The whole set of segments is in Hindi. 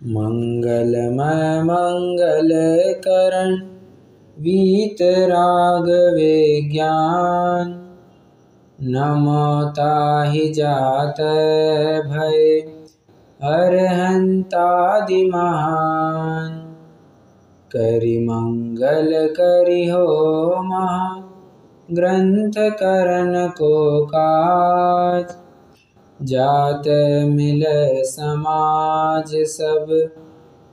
मंगलमय मंगलकरण वीतराग विज्ञान। नमो ताहि जातय भय अरहंतादि महान। करि मंगल करि हो महा ग्रंथ करन को काज। जात मिल समाज सब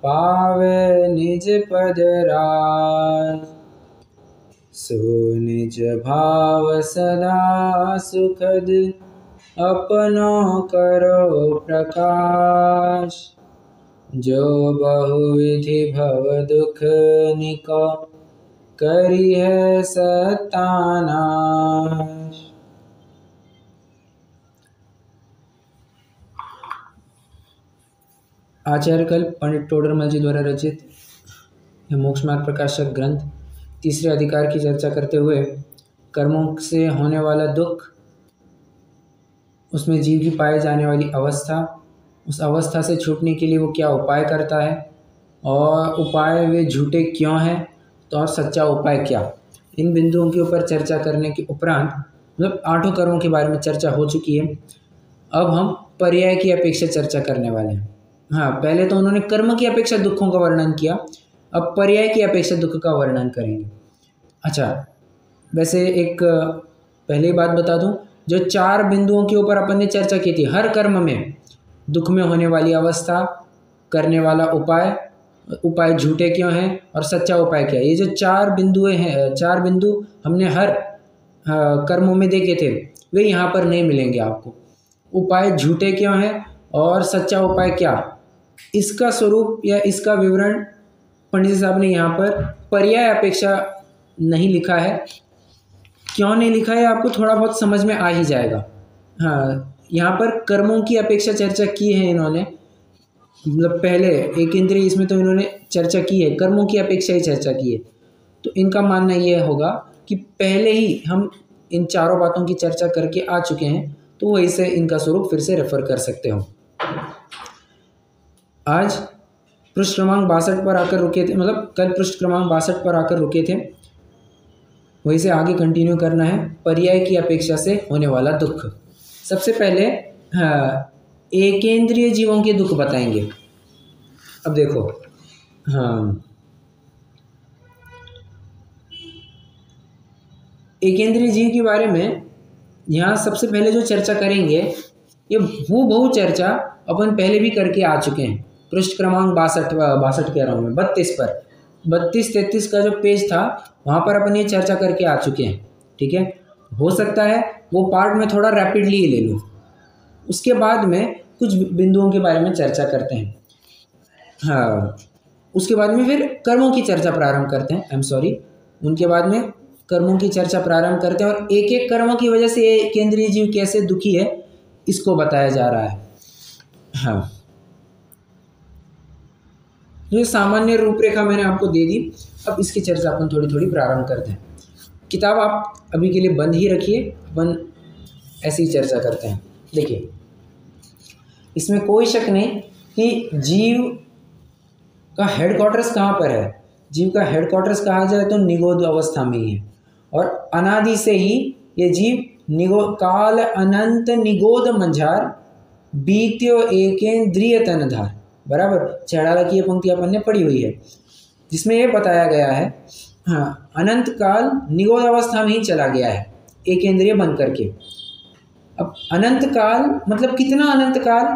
पावे निज पद राज। सो निज भाव सदा सुखद अपनो करो प्रकाश। जो बहुविधि भव दुख निको करिह सत्तानाश। आचार्य कल्प पंडित टोडरमल जी द्वारा रचित यह मोक्ष मार्ग प्रकाशक ग्रंथ तीसरे अधिकार की चर्चा करते हुए कर्मों से होने वाला दुख, उसमें जीव की पाए जाने वाली अवस्था, उस अवस्था से छूटने के लिए वो क्या उपाय करता है और उपाय वे झूठे क्यों हैं, तो और सच्चा उपाय क्या, इन बिंदुओं के ऊपर चर्चा करने के उपरांत मतलब 8 कर्मों के बारे में चर्चा हो चुकी है। अब हम पर्याय की अपेक्षा चर्चा करने वाले हैं। हाँ, पहले तो उन्होंने कर्म की अपेक्षा दुखों का वर्णन किया, अब पर्याय की अपेक्षा दुख का वर्णन करेंगे। अच्छा, वैसे एक पहले ही बात बता दूं, जो 4 बिंदुओं के ऊपर अपन ने चर्चा की थी, हर कर्म में दुख में होने वाली अवस्था, करने वाला उपाय, उपाय झूठे क्यों हैं और सच्चा उपाय क्या है, ये जो 4 बिंदुएं हैं, 4 बिंदु हमने हर कर्मों में देखे थे, वे यहाँ पर नहीं मिलेंगे आपको। उपाय झूठे क्यों हैं और सच्चा उपाय क्या, इसका स्वरूप या इसका विवरण पंडित जी साहब ने यहाँ पर पर्याय अपेक्षा नहीं लिखा है। क्यों नहीं लिखा है आपको थोड़ा बहुत समझ में आ ही जाएगा। हाँ, यहाँ पर कर्मों की अपेक्षा चर्चा की है इन्होंने, मतलब पहले एक इंद्रिय, इसमें तो इन्होंने चर्चा की है, कर्मों की अपेक्षा ही चर्चा की है। तो इनका मानना ये होगा कि पहले ही हम इन चारों बातों की चर्चा करके आ चुके हैं, तो वही से इनका स्वरूप फिर से रेफर कर सकते हो। आज पृष्ठ क्रमांक 62 पर आकर रुके थे, मतलब कल पृष्ठ क्रमांक 62 पर आकर रुके थे, वहीं से आगे कंटिन्यू करना है। पर्याय की अपेक्षा से होने वाला दुख, सबसे पहले एकेंद्रिय जीवों के दुख बताएंगे। अब देखो, हाँ, एकेंद्रिय जीव के बारे में यहाँ सबसे पहले जो चर्चा करेंगे, ये बहु चर्चा अपन पहले भी करके आ चुके हैं। पृष्ठ क्रमांक 62 कह रहा हूँ मैं, 32 पर, 32-33 का जो पेज था वहाँ पर अपन ये चर्चा करके आ चुके हैं। ठीक है, हो सकता है वो पार्ट में थोड़ा रैपिडली ही ले लूँ, उसके बाद में कुछ बिंदुओं के बारे में चर्चा करते हैं। हाँ, उसके बाद में फिर कर्मों की चर्चा प्रारंभ करते हैं, आई एम सॉरी, उनके बाद में कर्मों की चर्चा प्रारंभ करते हैं और एक एक कर्मों की वजह से केंद्रीय जीव कैसे दुखी है इसको बताया जा रहा है। हाँ, ये सामान्य रूपरेखा मैंने आपको दे दी, अब इसकी चर्चा अपन थोड़ी थोड़ी प्रारंभ करते हैं। किताब आप अभी के लिए बंद ही रखिए, अपन ऐसी ही चर्चा करते हैं। देखिए, इसमें कोई शक नहीं कि जीव का हेडक्वार्टर्स कहाँ पर है। जीव का हेडक्वार्टर्स कहा जाए तो निगोद अवस्था में ही है, और अनादि से ही ये जीव काल अनंत निगोद मंझार बीत्यो एकेंद्रिय तनधार, बराबर 6 की ये पंक्ति अपन ने पढ़ी हुई है, जिसमें ये बताया गया है, हाँ, अनंत काल निगोद अवस्था में ही चला गया है एकेंद्रिय बन करके। अब अनंत काल मतलब कितना अनंत काल,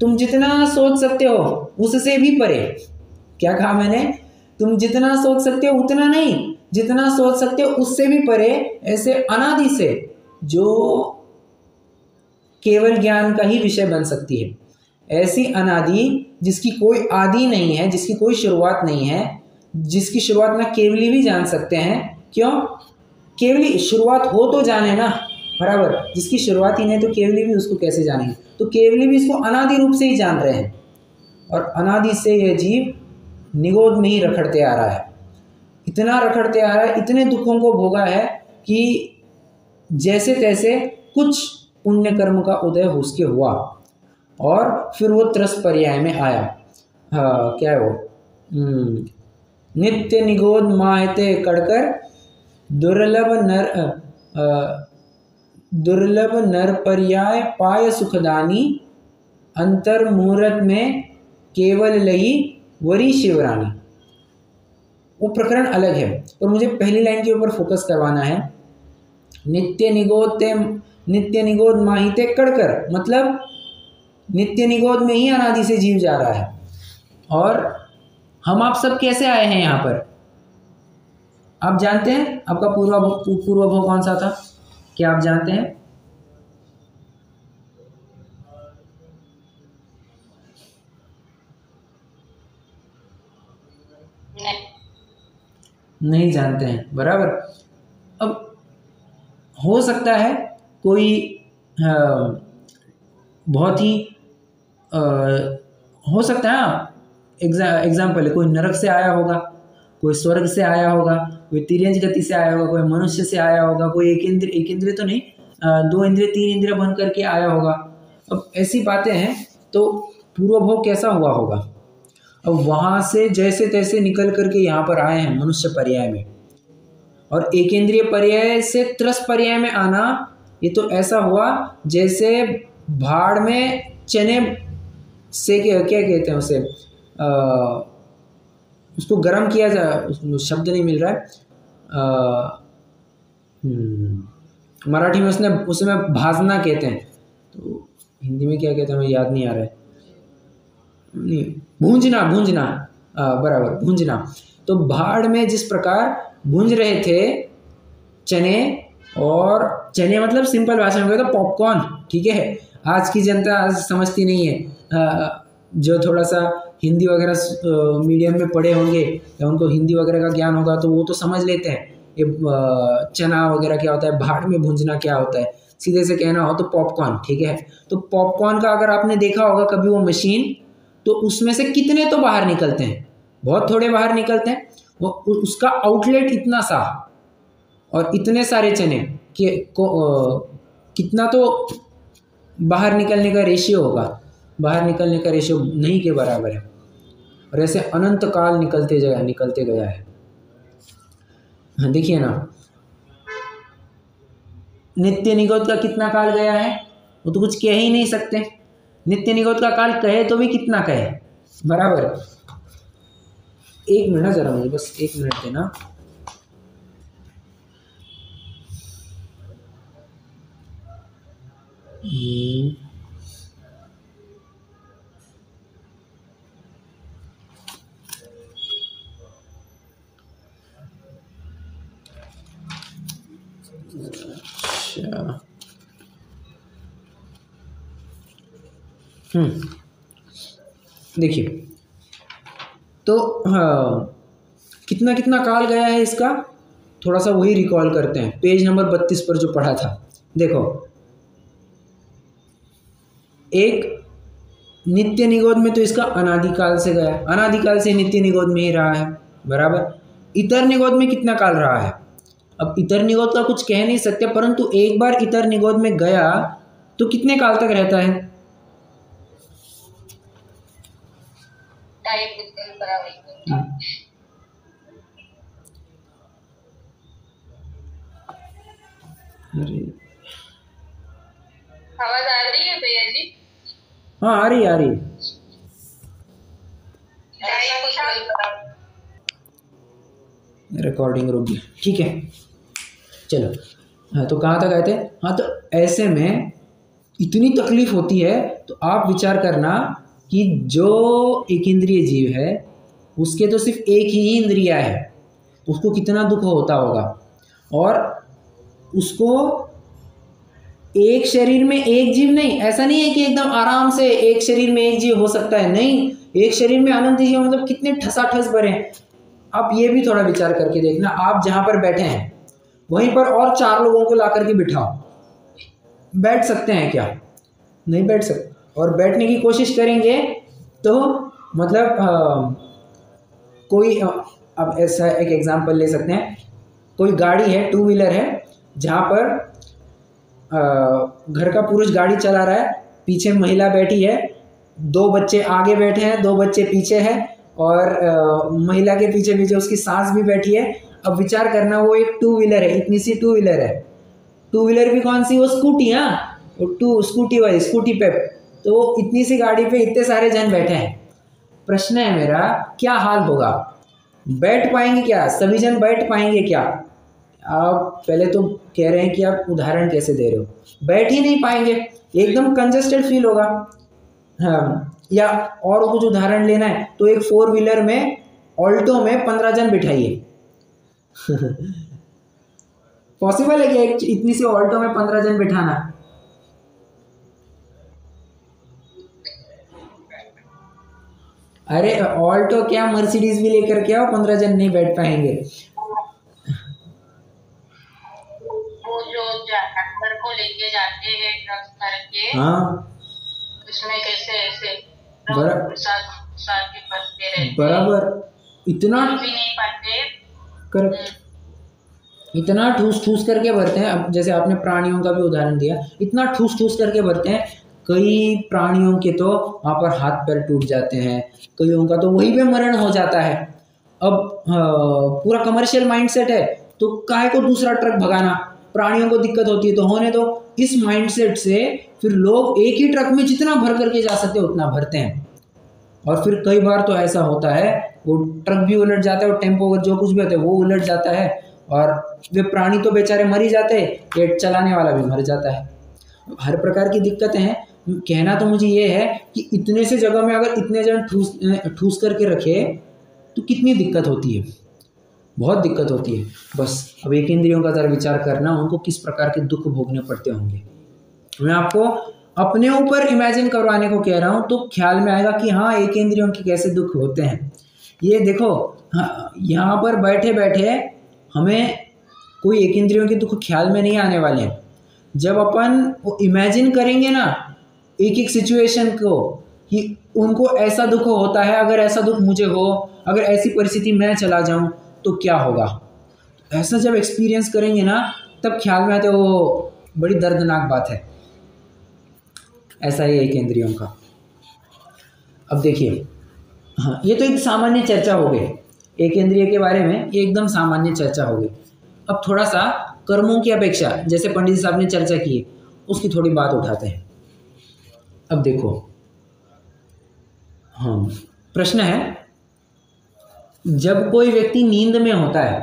तुम जितना सोच सकते हो उससे भी परे। क्या कहा मैंने, तुम जितना सोच सकते हो उतना नहीं, जितना सोच सकते हो उससे भी परे, ऐसे अनादि से जो केवल ज्ञान का ही विषय बन सकती है, ऐसी अनादि जिसकी कोई आदि नहीं है, जिसकी कोई शुरुआत नहीं है, जिसकी शुरुआत ना केवली भी जान सकते हैं। क्यों, केवली शुरुआत हो तो जाने ना, बराबर, जिसकी शुरुआत ही नहीं तो केवली भी उसको कैसे जानेंगे, तो केवली भी इसको अनादि रूप से ही जान रहे हैं, और अनादि से यह जीव निगोद में ही रखड़ते आ रहा है, इतना रखड़ते आ रहा है, इतने दुखों को भोगा है कि जैसे तैसे कुछ पुण्य कर्म का उदय उसके हुआ और फिर वो त्रस पर्याय में आया। हाँ क्या है वो, नित्य निगोद माहिते कड़कर दुर्लभ नर दुर्लभ नर पर्याय पाय सुखदानी अंतर मुहूर्त में केवल लई वरी शिवरानी। वो प्रकरण अलग है और मुझे पहली लाइन के ऊपर फोकस करवाना है। नित्य निगोद माहिते कड़कर, मतलब नित्य निगोद में ही अनादि से जीव जा रहा है। और हम आप सब कैसे आए हैं यहाँ पर, आप जानते हैं? आपका पूर्व भव कौन सा था, क्या आप जानते हैं? नहीं जानते हैं, बराबर। अब हो सकता है कोई बहुत ही हो सकता है एग्जाम्पल है, कोई नरक से आया होगा, कोई स्वर्ग से आया होगा, कोई तिर्यंज गति से आया होगा, कोई मनुष्य से आया होगा, कोई एक इंद्रिय तो नहीं, 2 इंद्रिय 3 इंद्रिय बन करके आया होगा। अब ऐसी बातें हैं, तो पूर्व भोग कैसा हुआ होगा। अब वहाँ से जैसे तैसे निकल करके यहाँ पर आए हैं मनुष्य पर्याय में, और एक इंद्रिय पर्याय से त्रस पर्याय में आना, ये तो ऐसा हुआ जैसे भाड़ में चने से, क्या कहते हैं उसे, उसको गर्म किया जाए, शब्द नहीं मिल रहा है, मराठी में उसमें भाजना कहते हैं, तो हिंदी में क्या कहते हैं मुझे याद नहीं आ रहा है, नहीं, भूंजना बराबर, भूंजना। तो भाड़ में जिस प्रकार भूंज रहे थे चने, और चने मतलब सिंपल भाषा में कहते तो पॉपकॉर्न, ठीक है। आज की जनता आज समझती नहीं है, जो थोड़ा सा हिंदी वगैरह मीडियम में पढ़े होंगे या उनको हिंदी वगैरह का ज्ञान होगा तो वो तो समझ लेते हैं ये चना वगैरह क्या होता है, भाड़ में भूंजना क्या होता है। सीधे से कहना हो तो पॉपकॉर्न, ठीक है। तो पॉपकॉर्न का अगर आपने देखा होगा कभी वो मशीन, तो उसमें से कितने तो बाहर निकलते हैं, बहुत थोड़े बाहर निकलते हैं। वो उसका आउटलेट इतना सा, और इतने सारे चने के कितना तो बाहर निकलने का रेशियो होगा, बाहर निकलने का रेशियो नहीं के बराबर है। और ऐसे अनंत काल निकलते गया है। हाँ देखिए ना, नित्य निगोद का कितना काल गया है, वो तो कुछ कह ही नहीं सकते। नित्य निगोद का काल कहे तो भी कितना कहे, बराबर। 1 मिनट जरा, मुझे बस 1 मिनट देना। देखिए, तो कितना कितना काल गया है इसका, थोड़ा सा वही रिकॉल करते हैं। पेज नंबर 32 पर जो पढ़ा था, देखो, एक नित्य निगोद में तो इसका अनादिकाल से गया, अनादिकाल से नित्य निगोद में ही रहा है, बराबर। इतर निगोद में कितना काल रहा है, अब इतर निगोद का कुछ कह नहीं सकते, परंतु एक बार इतर निगोद में गया तो कितने काल तक रहता है। आवाज आ रही है भैया जी? हाँ आ रही है। रिकॉर्डिंग रुक गई, ठीक है, चलो। हाँ तो कहाँ तक आए थे। हाँ तो ऐसे में इतनी तकलीफ होती है, तो आप विचार करना कि जो एक इंद्रिय जीव है उसके तो सिर्फ एक ही इंद्रिया है, उसको कितना दुख होता होगा। और उसको एक शरीर में एक जीव नहीं, ऐसा नहीं है कि एकदम आराम से एक शरीर में एक जीव हो सकता है, नहीं, एक शरीर में अनंत जीव, मतलब कितने ठसाठस भरे। आप ये भी थोड़ा विचार करके देखना, आप जहाँ पर बैठे हैं वहीं पर और 4 लोगों को ला करके बिठाओ, बैठ सकते हैं क्या? नहीं बैठ सकते। और बैठने की कोशिश करेंगे तो मतलब कोई, अब ऐसा एक एग्जांपल ले सकते हैं, कोई गाड़ी है, 2 व्हीलर है, जहाँ पर घर का पुरुष गाड़ी चला रहा है, पीछे महिला बैठी है, दो बच्चे आगे बैठे हैं, दो बच्चे पीछे हैं, और महिला के पीछे पीछे उसकी सास भी बैठी है। अब विचार करना, वो एक टू व्हीलर है, इतनी सी टू व्हीलर है, टू व्हीलर भी कौन सी, वो स्कूटी, हाँ वो स्कूटी वाली, स्कूटी पे, तो इतनी सी गाड़ी पे इतने सारे जन बैठे हैं। प्रश्न है मेरा, क्या हाल होगा? बैठ पाएंगे क्या? सभी जन बैठ पाएंगे क्या? आप पहले तो कह रहे हैं कि आप उदाहरण कैसे दे रहे हो, बैठ ही नहीं पाएंगे, एकदम कंजस्टेड फील होगा। हाँ, या और कुछ उदाहरण लेना है तो एक फोर व्हीलर में, ऑल्टो में 15 जन बिठाइए। पॉसिबल है क्या इतनी सी ऑल्टो में 15 जन बिठाना? अरे ऑल्टो क्या, मर्सिडीज भी लेकर के आओ, 15 जन नहीं बैठ पाएंगे। वो जो जानवर को लेके जाते हैं ट्रक करके, हाँ उसमें कैसे ऐसे बराबर, इतना भी नहीं पाते, कर इतना ठूस ठूस करके भरते हैं। अब जैसे आपने प्राणियों का भी उदाहरण दिया, इतना ठूस ठूस करके भरते हैं, कई प्राणियों के तो वहाँ पर हाथ पैर टूट जाते हैं, कईयों का तो वहीं पे मरण हो जाता है। अब पूरा कमर्शियल माइंडसेट है, तो काहे को दूसरा ट्रक भगाना, प्राणियों को दिक्कत होती है तो होने दो। इस माइंडसेट से फिर लोग एक ही ट्रक में जितना भर करके जा सकते उतना भरते हैं, और फिर कई बार तो ऐसा होता है वो ट्रक भी उलट जाता है, और टेम्पो जो कुछ भी होता है वो उलट जाता है, और वे प्राणी तो बेचारे मर ही जाते हैं, ये चलाने वाला भी मर जाता है। हर प्रकार की दिक्कतें हैं। कहना तो मुझे ये है कि इतने से जगह में अगर इतने जन ठूस करके रखे तो कितनी दिक्कत होती है, बहुत दिक्कत होती है। बस अब एक इंद्रियों का ज़रा विचार करना, उनको किस प्रकार के दुख भोगने पड़ते होंगे। मैं आपको अपने ऊपर इमेजिन करवाने को कह रहा हूँ, तो ख्याल में आएगा कि हाँ एक इंद्रियों के कैसे दुख होते हैं। ये देखो, हाँ, यहाँ पर बैठे बैठे हमें कोई एक इंद्रियों के दुख ख्याल में नहीं आने वाले हैं। जब अपन वो इमेजिन करेंगे ना एक एक सिचुएशन को, कि उनको ऐसा दुख होता है, अगर ऐसा दुख मुझे हो, अगर ऐसी परिस्थिति मैं चला जाऊं तो क्या होगा, ऐसा जब एक्सपीरियंस करेंगे ना तब ख्याल में आते वो बड़ी दर्दनाक बात है। ऐसा ही एक इंद्रियों का। अब देखिए, हाँ ये तो एक सामान्य चर्चा हो गई एक इंद्रिय के बारे में, ये एकदम सामान्य चर्चा हो गई। अब थोड़ा सा कर्मों की अपेक्षा, जैसे पंडित साहब ने चर्चा की, उसकी थोड़ी बात उठाते हैं। अब देखो, हाँ प्रश्न है, जब कोई व्यक्ति नींद में होता है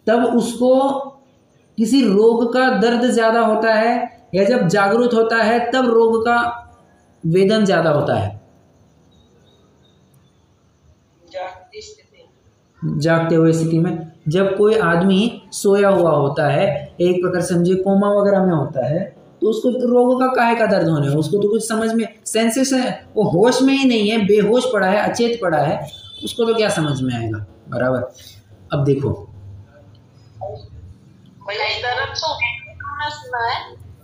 तब उसको किसी रोग का दर्द ज़्यादा होता है, या जब जागरूक होता है तब रोग का वेदन ज़्यादा होता है? जागते हुए स्थिति में, जब कोई आदमी सोया हुआ होता है, एक प्रकार समझिए कोमा वगैरह में होता है, तो उसको रोगों का काहे का दर्द होने है, उसको तो कुछ समझ में, सेंसेशन, वो होश में ही नहीं है, बेहोश पड़ा है, अचेत पड़ा है, उसको तो क्या समझ में आएगा। बराबर। अब देखो, सुना है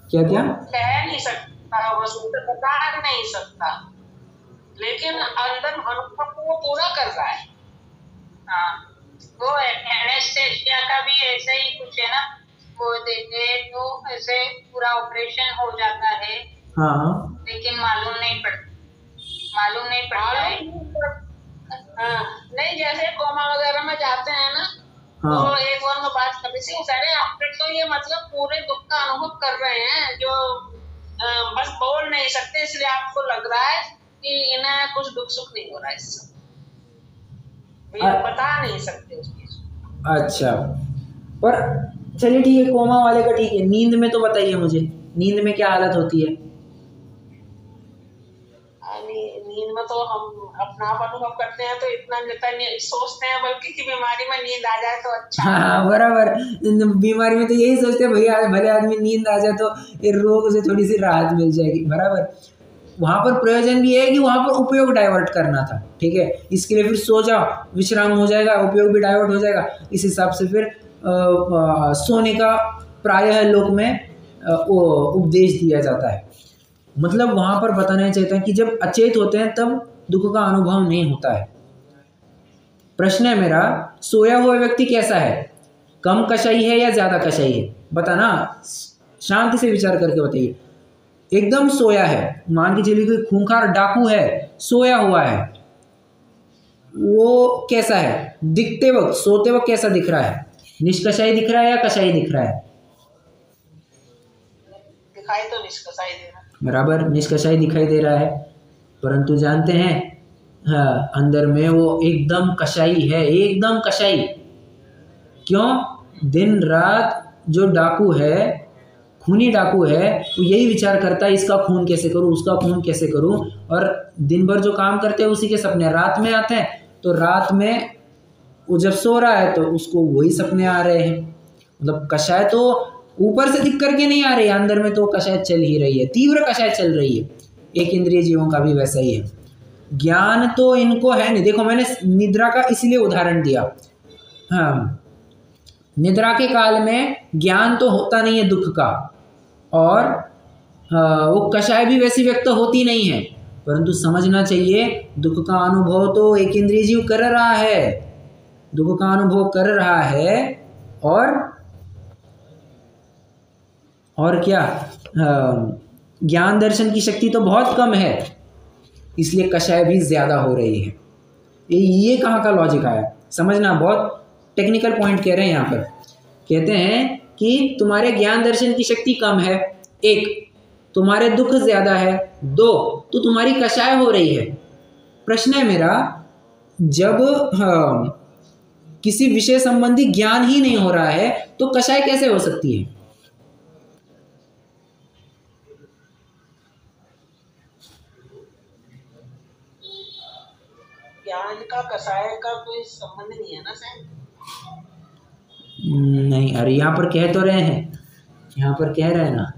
क्या क्या कह नहीं सकता, बता नहीं सकता, लेकिन अंदर अनुभव को वो पूरा कर रहा है। हाँ, वो एनेस्थेसिया का भी ऐसा ही कुछ है ना, वो देते तो ऐसे पूरा ऑपरेशन हो जाता है। हाँ, लेकिन मालूम नहीं पड़ता है। हाँ, नहीं जैसे कोमा वगैरह में जाते हैं ना, हाँ, तो एक बार में बात कभी से सारे आपके तो ये मतलब पूरे दुख का अनुभव कर रहे हैं, जो बस बोल नहीं सकते, इसलिए आपको लग रहा है कि इन्हें कुछ दुख सुख नहीं हो रहा है, इससे बता नहीं सकते उस चीज। अच्छा, पर चलिए ठीक है, कोमा वाले का ठीक है, नींद में तो बताइए मुझे, नींद में क्या हालत होती है? नींद में तो हम अपना अनुभव करते हैं, तो इतना सोचते हैं बल्कि कि बीमारी में नींद आ जाए तो अच्छा। हाँ बराबर, बीमारी में तो यही सोचते हैं भैया भले आदमी नींद आ जाए तो ये रोग से थोड़ी सी राहत मिल जाएगी। बराबर, वहाँ पर प्रयोजन भी है कि वहाँ पर उपयोग डाइवर्ट करना था, ठीक है, इसके लिए फिर सो जाओ, विश्राम हो जाएगा, उपयोग भी डाइवर्ट हो जाएगा। इस हिसाब से फिर सोने का प्रायः लोक में उपदेश दिया जाता है। मतलब वहाँ पर बताना चाहता है कि जब अचेत होते हैं तब दुख का अनुभव नहीं होता है। प्रश्न है मेरा, सोया हुआ व्यक्ति कैसा है, कम कषाई है या ज़्यादा कषाई है? बताना, शांति से विचार करके बताइए। एकदम सोया है, मान के चलिए कोई खूंखार डाकू है, सोया हुआ है, वो कैसा है दिखते वक्त, सोते वक्त कैसा दिख रहा है? निष्कषाई दिख रहा है या कषाई दिख रहा है? दिखाई तो निष्कषाई दे रहा है। बराबर, निष्कषाई दिखाई दे रहा है, परंतु जानते हैं हाँ, अंदर में वो एकदम कषाई है, एकदम कषाई। क्यों? दिन रात जो डाकू है, खूनी डाकू है, वो यही विचार करता है इसका खून कैसे करूं, उसका खून कैसे करूं, और दिन भर जो काम करते हैं उसी के सपने रात में आते हैं। तो रात में वो जब सो रहा है तो उसको वही सपने आ रहे हैं। मतलब कषाय तो ऊपर से दिख करके नहीं आ रही है, अंदर में तो कषाय चल ही रही है, तीव्र कषाय चल रही है। एक इंद्रिय जीवों का भी वैसा ही है। ज्ञान तो इनको है नहीं। देखो मैंने निद्रा का इसलिए उदाहरण दिया, हाँ, निद्रा के काल में ज्ञान तो होता नहीं है दुख का, और वो कषाय भी वैसी व्यक्त होती नहीं है, परंतु समझना चाहिए दुख का अनुभव तो एक इंद्रिय जीव कर रहा है, दुख का अनुभव कर रहा है। और क्या, ज्ञान दर्शन की शक्ति तो बहुत कम है, इसलिए कषाय भी ज्यादा हो रही है। ये कहाँ का लॉजिक आया, समझना, बहुत टेक्निकल पॉइंट कह रहे हैं यहाँ पर। कहते हैं कि तुम्हारे ज्ञान दर्शन की शक्ति कम है, एक, तुम्हारे दुख ज्यादा है, दो, तो तुम्हारी कषाय हो रही है। प्रश्न है मेरा, जब किसी विषय संबंधी ज्ञान ही नहीं हो रहा है तो कषाय कैसे हो सकती है? ज्ञान का कषाय का कोई संबंध नहीं है ना सर? नहीं, अरे यहाँ पर कह तो रहे हैं, यहाँ पर कह रहे हैं ना,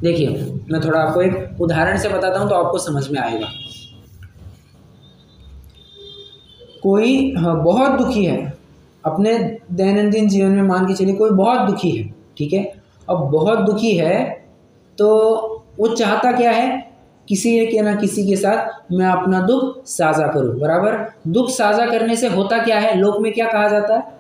देखिए मैं थोड़ा आपको एक उदाहरण से बताता हूं तो आपको समझ में आएगा। कोई बहुत दुखी है अपने दैनंदिन जीवन में, मान के चलिए कोई बहुत दुखी है, ठीक है। अब बहुत दुखी है तो वो चाहता क्या है, किसी के ना किसी के साथ मैं अपना दुख साझा करूं, बराबर। दुख साझा करने से होता क्या है, लोक में क्या कहा जाता है?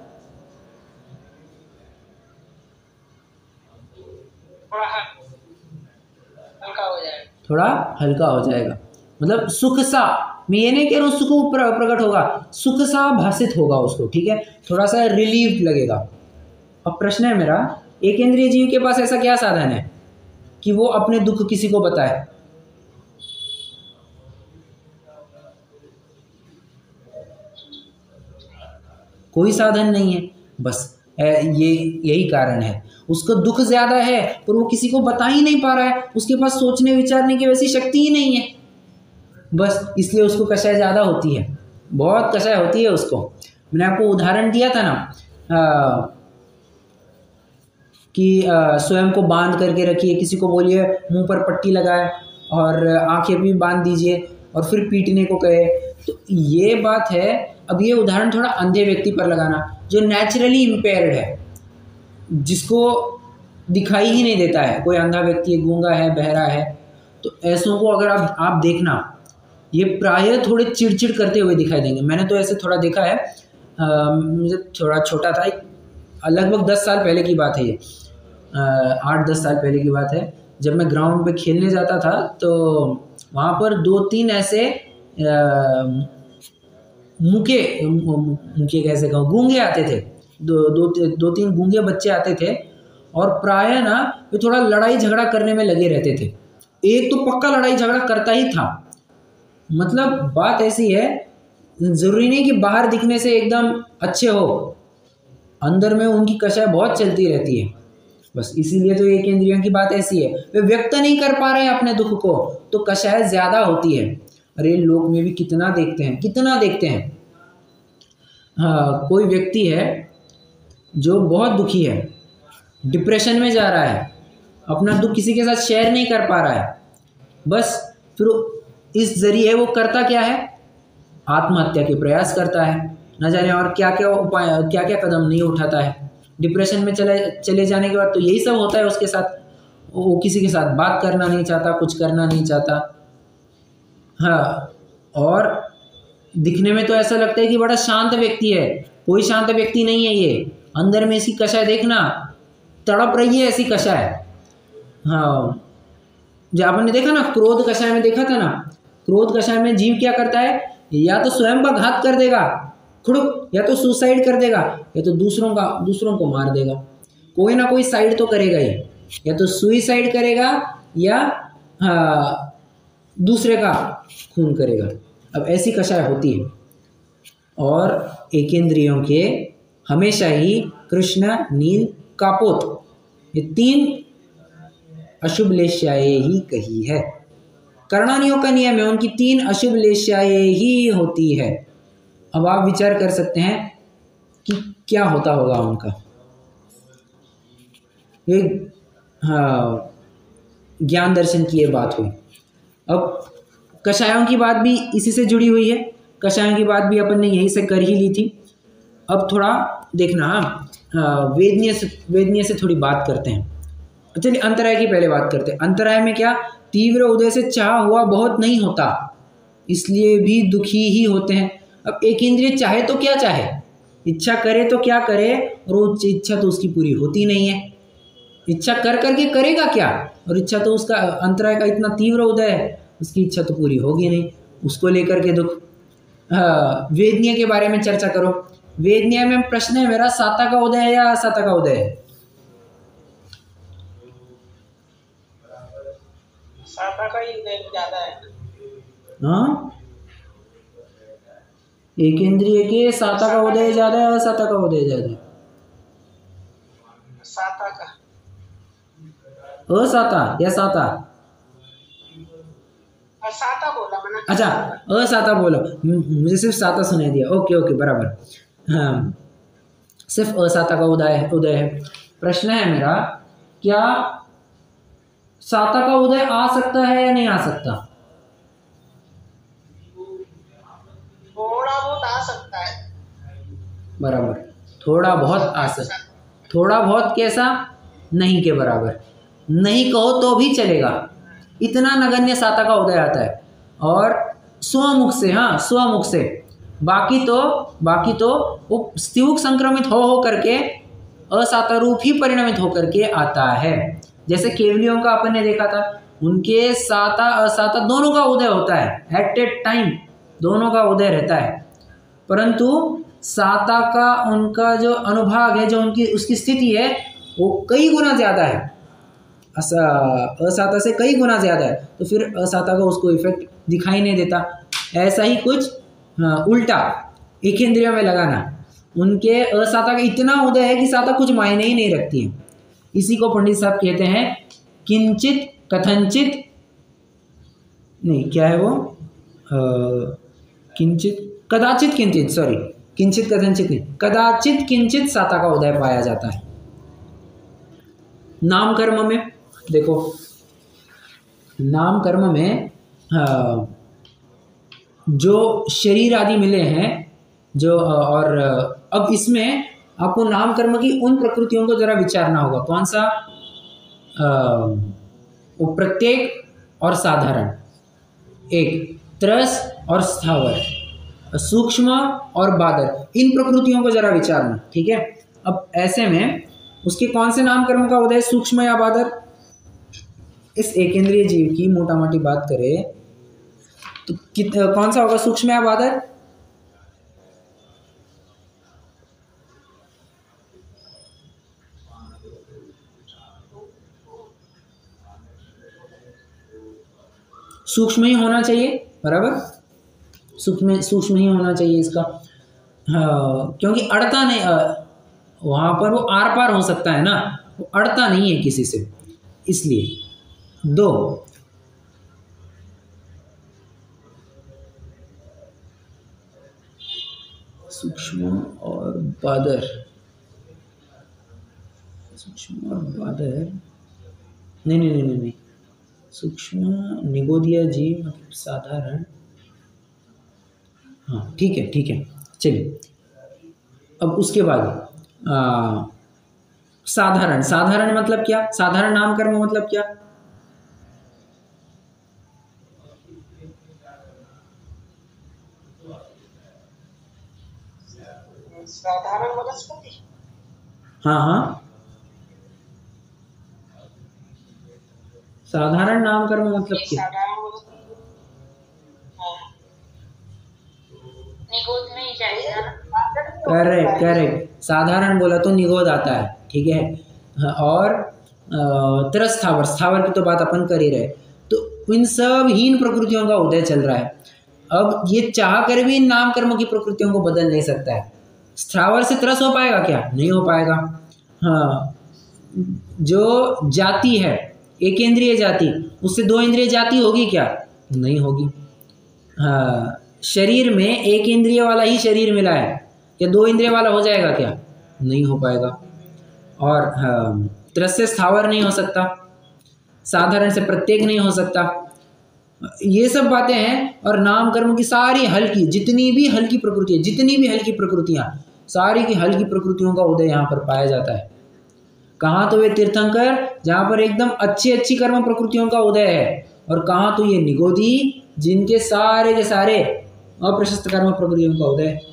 थोड़ा हल्का हो जाएगा, मतलब सुख सा, मैं ये नहीं कह रहा हूँ सुख प्रकट होगा, सुख सा भाषित होगा उसको, ठीक है, थोड़ा सा रिलीफ लगेगा। अब प्रश्न है मेरा, एक इंद्रिय जीव के पास ऐसा क्या साधन है कि वो अपने दुख किसी को बताए? कोई साधन नहीं है, बस ये यही कारण है, उसको दुख ज्यादा है पर वो किसी को बता ही नहीं पा रहा है, उसके पास सोचने विचारने की वैसी शक्ति ही नहीं है, बस इसलिए उसको कषाय ज्यादा होती है, बहुत कषाय होती है उसको। मैंने आपको उदाहरण दिया था ना कि स्वयं को बांध करके रखिए, किसी को बोलिए मुंह पर पट्टी लगाए और आंखें भी बांध दीजिए और फिर पीटने को कहे, तो ये बात है। अब ये उदाहरण थोड़ा अंधे व्यक्ति पर लगाना जो नेचुरली इम्पेयर्ड है, जिसको दिखाई ही नहीं देता है, कोई अंधा व्यक्ति गूंगा है, बहरा है, तो ऐसों को अगर आप देखना, ये प्रायः थोड़े चिड़चिड़ करते हुए दिखाई देंगे। मैंने तो ऐसे थोड़ा देखा है, मुझे थोड़ा छोटा था, लगभग 10 साल पहले की बात है ये, 8-10 साल पहले की बात है, जब मैं ग्राउंड पे खेलने जाता था तो वहाँ पर 2-3 ऐसे मुके कैसे कहूँ, गूंगे आते थे, दो तीन गूंगे बच्चे आते थे और प्रायः ना वे थोड़ा लड़ाई झगड़ा करने में लगे रहते थे। एक तो पक्का लड़ाई झगड़ा करता ही था, मतलब बात ऐसी है, जरूरी नहीं कि बाहर दिखने से एकदम अच्छे हो, अंदर में उनकी कषाय बहुत चलती रहती है, बस इसीलिए तो एक इंद्रियों की बात ऐसी है, वे व्यक्त नहीं कर पा रहे हैं अपने दुख को, तो कषाय ज्यादा होती है। अरे लोक में भी कितना देखते हैं, हाँ, कोई व्यक्ति है जो बहुत दुखी है, डिप्रेशन में जा रहा है, अपना दुख किसी के साथ शेयर नहीं कर पा रहा है, बस फिर इस जरिए वो करता क्या है, आत्महत्या के प्रयास करता है, न जाने और क्या क्या उपाय, क्या क्या कदम नहीं उठाता है। डिप्रेशन में चले जाने के बाद तो यही सब होता है उसके साथ, वो किसी के साथ बात करना नहीं चाहता, कुछ करना नहीं चाहता, हाँ, और दिखने में तो ऐसा लगता है कि बड़ा शांत व्यक्ति है, कोई शांत व्यक्ति नहीं है ये। अंदर में इसकी कषाय देखना, तड़प रही है ऐसी कषाय। हाँ, जो आपने देखा ना क्रोध कषाय में, देखा था ना, क्रोध कषाय में जीव क्या करता है, या तो स्वयं का घात कर देगा खुड़ुक, या तो सुसाइड कर देगा, या तो दूसरों को मार देगा। कोई ना कोई साइड तो करेगा ही, या तो सुइसाइड करेगा या दूसरे का खून करेगा। अब ऐसी कषाय होती है। और एकेंद्रियों के हमेशा ही कृष्ण, नील, कापोत, ये 3 अशुभ लेश्याएं ही कही है। कर्णानियों का नियम है, उनकी 3 अशुभ लेश्याएं ही होती है। अब आप विचार कर सकते हैं कि क्या होता होगा उनका। ये हाँ, ज्ञान दर्शन की ये बात हुई। अब कषायों की बात भी इसी से जुड़ी हुई है, कषायों की बात भी अपन ने यहीं से कर ही ली थी। अब थोड़ा देखना, वेदनीय से थोड़ी बात करते हैं। चलिए अंतराय की पहले बात करते हैं। अंतराय में क्या, तीव्र उदय से चाह हुआ बहुत नहीं होता, इसलिए भी दुखी ही होते हैं। अब एक इंद्रिय चाहे तो क्या चाहे, इच्छा करे तो क्या करे, और वो इच्छा तो उसकी पूरी होती नहीं है। इच्छा कर करके करेगा क्या, और इच्छा तो उसका, अंतराय का इतना तीव्र उदय है, उसकी इच्छा तो पूरी होगी नहीं, उसको लेकर के दुख। वेदनीय के बारे में चर्चा करो। वेदनीय में प्रश्न है मेरा, साता का उदय है या असाता का उदय है? साता का ही उदय ज्यादा है। हाँ, एक इंद्रिय के साता का उदय ज्यादा है, असाता का उदय ज्यादा है? साता का। असाता या साता? साता बोला मैंने। अच्छा, असाता बोलो, मुझे सिर्फ साता सुनाई दिया। ओके ओके, बराबर। हाँ, सिर्फ असाता का उदय है। प्रश्न है मेरा, क्या साता का उदय आ सकता है या नहीं आ सकता? थोड़ा बहुत आ सकता है। बराबर, थोड़ा बहुत आ सकता। थोड़ा बहुत कैसा, नहीं के बराबर, नहीं कहो तो भी चलेगा, इतना नगण्य साता का उदय आता है। और स्वमुख से, हाँ स्वमुख से, बाकी तो वो स्त्युक संक्रमित हो करके असाता रूप ही परिणमित होकर के आता है। जैसे केवलियों का अपन ने देखा था, उनके साता असाता दोनों का उदय होता है, एट ए टाइम दोनों का उदय रहता है, परंतु साता का उनका जो अनुभाग है, जो उनकी उसकी स्थिति है, वो कई गुना ज़्यादा है, असाता से कई गुना ज़्यादा है। तो फिर असाता का उसको इफेक्ट दिखाई नहीं देता। ऐसा ही कुछ उल्टा एक इंद्रिय में लगाना, उनके असाता का इतना उदय है कि साता कुछ मायने ही नहीं रखती है। इसी को पंडित साहब कहते हैं किंचित कथनचित, नहीं क्या है वो, किंचित कदाचित किंचित, सॉरी, किंचित कथनचित नहीं, कदाचित किंचित साता का उदय पाया जाता है। नाम कर्म में देखो, नाम कर्म में जो शरीर आदि मिले हैं, जो और अब इसमें आपको नाम कर्म की उन प्रकृतियों को जरा विचारना होगा। कौन सा, वो प्रत्येक और साधारण, एक त्रस और स्थावर, सूक्ष्म और बादर, इन प्रकृतियों को जरा विचारना, ठीक है। अब ऐसे में उसके कौन से नाम कर्म का उदय, सूक्ष्म या बादर? इस एकेंद्रिय जीव की मोटा मोटी बात करें तो कौन सा होगा, सूक्ष्म या बादर? सूक्ष्म ही होना चाहिए, बराबर, सूक्ष्म ही होना चाहिए इसका। हाँ, क्योंकि अड़ता नहीं, वहाँ पर वो आर पार हो सकता है ना, वो अड़ता नहीं है किसी से, इसलिए। 2, सूक्ष्म और बादर, सूक्ष्म और बादर, नहीं, सूक्ष्म निगोदिया जीव मतलब साधारण, हाँ ठीक है, चलिए। अब उसके बाद साधारण मतलब क्या, साधारण नाम कर्म मतलब क्या? साधारण वनस्पति। हाँ हाँ, साधारण नाम कर्म मतलब क्या? साधारण वनस्पति। हाँ, निगोद नहीं चाहिए ना। करेक्ट करेक्ट, साधारण बोला तो निगोद आता है, ठीक है। हाँ, और त्रस्थावर, स्थावर की तो बात अपन कर ही रहे। तो इन सब हीन प्रकृतियों का उदय चल रहा है। अब ये चाह कर भी इन नाम कर्मों की प्रकृतियों को बदल नहीं सकता है। स्थावर से त्रस हो पाएगा क्या? नहीं हो पाएगा। हाँ, जो जाति है एक इंद्रिय जाति, उससे दो इंद्रिय जाति होगी क्या? नहीं होगी। हाँ, शरीर में एक इंद्रिय वाला ही शरीर मिला है, क्या दो इंद्रिय वाला हो जाएगा क्या? नहीं हो पाएगा। और हाँ, त्रस से स्थावर नहीं हो सकता, साधारण से प्रत्येक नहीं हो सकता। ये सब बातें हैं। और नाम कर्म की सारी हल्की, जितनी भी हल्की प्रकृति है, जितनी भी हल्की प्रकृतियां, सारी की हल्की प्रकृतियों का उदय यहाँ पर पाया जाता है। कहाँ तो वे तीर्थंकर जहाँ पर एकदम अच्छी अच्छी कर्म प्रकृतियों का उदय है, और कहाँ तो ये निगोदी जिनके सारे के सारे अप्रशस्त कर्म प्रकृतियों का उदय है।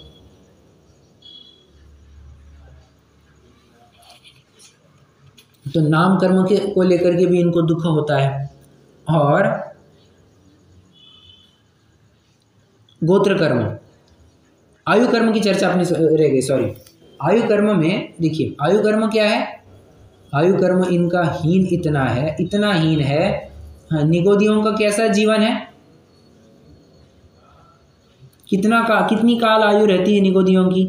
तो नाम कर्म के को लेकर के भी इनको दुख होता है। और गोत्र कर्म, आयु कर्म की चर्चा अपनी रह गई, सॉरी। आयु कर्म में देखिए, आयु कर्म क्या है? आयु कर्म इनका हीन इतना है, इतना हीन है। हाँ, निगोदियों का कैसा जीवन है? कितनी काल आयु रहती है निगोदियों की?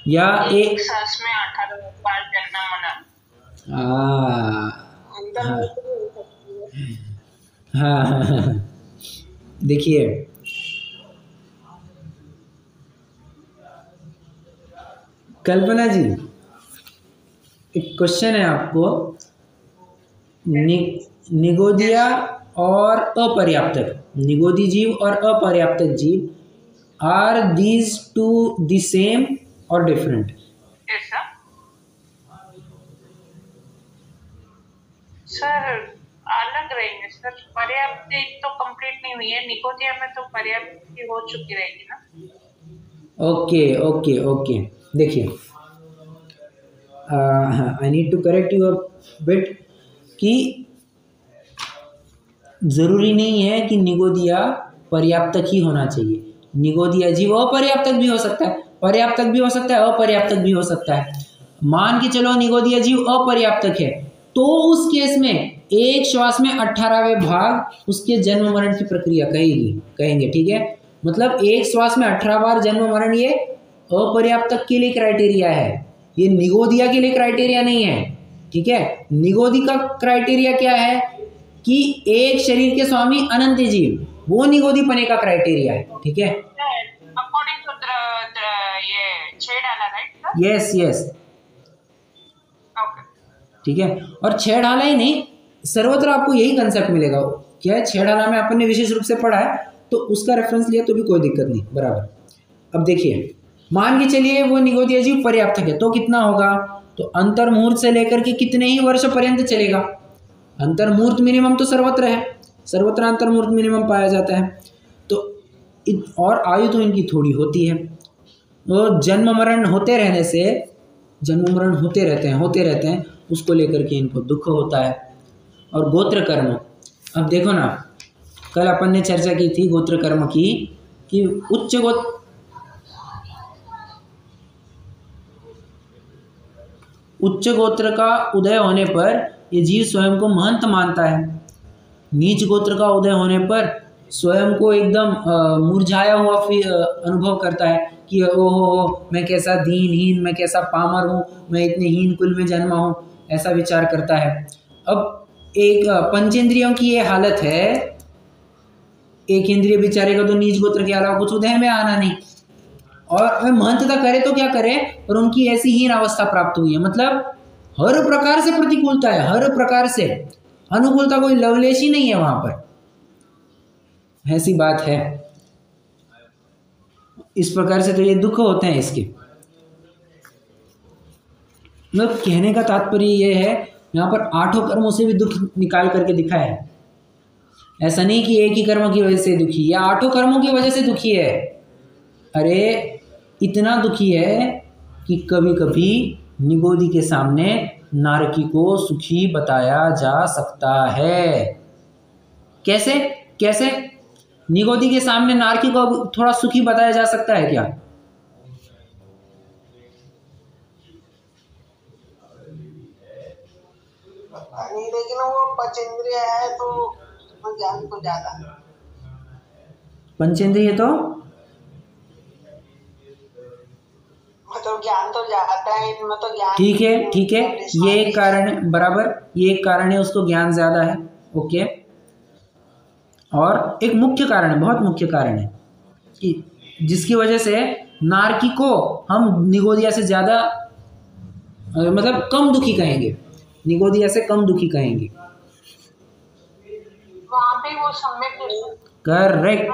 या एक सांस में 18 बार जन्म मना। हाँ, देखिए, कल्पना जी, एक क्वेश्चन है आपको। निगोदिया और अपर्याप्तक, निगोदी जीव और अपर्याप्तक जीव, are these two the same और डिफरेंट? ऐसा सर अलग रहेंगे सर। पर्याप्ति तो कंप्लीट नहीं हुई है, निगोदिया में तो पर्याप्ति हो चुकी रहेगी ना। ओके ओके ओके, देखिए, I need to correct you a bit कि जरूरी नहीं है कि निगोदिया पर्याप्तक ही होना चाहिए। निगोदिया जीव अपर्याप्तक भी हो सकता है, पर्याप्तक भी हो सकता है, अपर्याप्तक भी हो सकता है। मान के चलो निगोदिया जीव अपर्याप्तक है, तो उस केस में एक श्वास में 18वें भाग उसके जन्म मरण की प्रक्रिया कहेंगे, ठीक है। मतलब एक श्वास में 18 बार जन्म मरण, ये अपर्याप्तक के लिए क्राइटेरिया है, ये निगोदिया के लिए क्राइटेरिया नहीं है, ठीक है। निगोदी का क्राइटेरिया क्या है कि एक शरीर के स्वामी अनंत जीव, वो निगोदी पने का क्राइटेरिया है, ठीक है। अकॉर्डिंग टू ये छेड़ाला, राइट? यस यस, ठीक है। और छेड़ाला ही नहीं, सर्वत्र आपको यही कंसेप्ट मिलेगा। क्या है, छेड़ाला में अपन ने विशेष रूप से पढ़ा है, तो उसका रेफरेंस लिया तो भी कोई दिक्कत नहीं, बराबर। अब देखिए, मान के चलिए वो निगोदिया जीव पर्याप्तक है, तो कितना होगा? तो अंतर्मुहूर्त से लेकर के कितने ही वर्ष पर्यंत चलेगा। अंतर्मुहूर्त मिनिमम तो सर्वत्र है, सर्वत्र अंतर्मुहूर्त मिनिमम पाया जाता है। तो और आयु तो इनकी थोड़ी होती है, तो जन्म मरण होते रहने से, जन्म मरण होते रहते हैं, उसको लेकर के इनको दुख होता है। और गोत्र कर्म, अब देखो ना, कल अपन ने चर्चा की थी गोत्र कर्म की, कि उच्च गोत्र का उदय होने पर ये जीव स्वयं को महंत मानता है, नीच गोत्र का उदय होने पर स्वयं को एकदम मुरझाया हुआ अनुभव करता है कि ओहो मैं कैसा दीनहीन, मैं कैसा पामर हूँ, मैं इतने हीन कुल में जन्मा हूँ, ऐसा विचार करता है। अब एक पंचेंद्रियों की ये हालत है, एक इंद्रिय बेचारे का तो नीच गोत्र के अलावा कुछ उदय में आना नहीं, और महंतता करे तो क्या करे, और उनकी ऐसी हीन अवस्था प्राप्त हुई है। मतलब हर प्रकार से प्रतिकूलता है, हर प्रकार से अनुकूलता, कोई लवलेश ही नहीं है वहां पर, ऐसी बात है। इस प्रकार से तो ये दुख होते हैं इसके। मतलब कहने का तात्पर्य ये है, यहाँ पर 8 कर्मों से भी दुख निकाल करके दिखाया है। ऐसा नहीं कि एक ही कर्म की वजह से दुखी या 8 कर्मों की वजह से दुखी है। अरे इतना दुखी है कि कभी कभी निगोदी के सामने नारकी को सुखी बताया जा सकता है। कैसे कैसे निगोदी के सामने नारकी को थोड़ा सुखी बताया जा सकता है क्या? लेकिन वो पंचेंद्रिय है तो ज्ञान तो ज्यादा है। पंचेंद्रिय तो मतलब ज्ञान तो ज्यादा है, इनमें तो ज्ञान। ठीक है ये एक कारण, बराबर, ये एक कारण है, उसको ज्ञान ज्यादा है। ओके, और एक मुख्य कारण है, बहुत मुख्य कारण है कि जिसकी वजह से नारकी को हम निगोदिया से ज्यादा मतलब कम दुखी कहेंगे, निगोदिया से कम दुखी कहेंगे। वहाँ पे वो सम्यक दर्शन, करेक्ट,